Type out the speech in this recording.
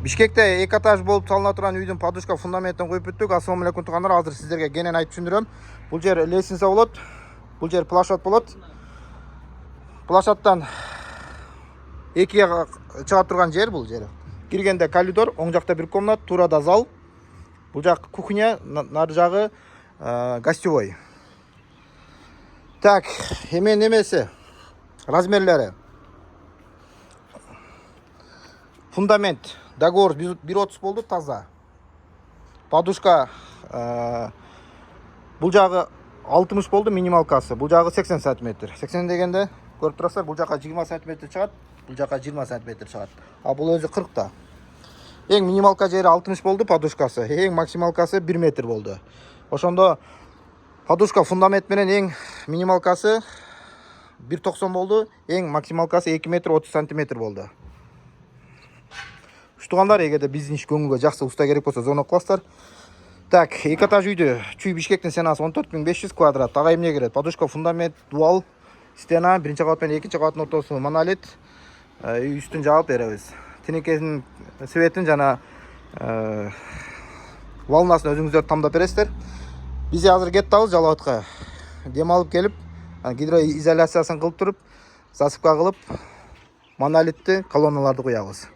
Бишкекте 2 этаж болуп салына турган үйдүн подушка фундаментин коюп бүттүк. Ассалому алейкум туугандар. Азыр сиздерге кенен айтып түшүндүрөм. Бул жер лестница болот. Бул жер плашат болот. Плашаттан экиге чыга турган жер бул жер. Киргенде коридор, оң жакта бир комнат, туурада зал. Бул жак кухня, нары жагы гостевой. Так, эме немеси? Размерлери. Фундамент. Договор 1.30 болду, таза. Подушка бул жагы 60 болду, минималкасы. Бул жагы 80 см. 80 дегенде көрүп турасыздар, бул жака 20 см чыгат, бул жака 20 см чыгат. А бул өзү 40 та. Эң минималка жери 60 болду подушкасы, эң максималкасы 1 метр болду. Ошондо подушка фундамент менен эң минималкасы 1.90 болду, эң максималкасы 2 метр 30 см болду. Туугандар, эгерде биздин иш көңүлгө жакшы уста керек болсо звонок кыласыздар. Так, 2 этаж үйдү Чүй Бишкектин стенасы 14500 квадрат. Ага эмне керет? Подушка, фундамент, дуал, стена, биринчи кабат менен экинчи кабаттын ортосу монолит. Үй үстүн жаап беребиз. Тинекесинин светин жана волнасын өзүңүздөр тамдап бересиздер. Биз азыр кетип атабыз Жалал Абадка. Дем алып келип, гидроизоляциясын кылып туруп, засыпка кылып, монолитти колонналарды куябыз.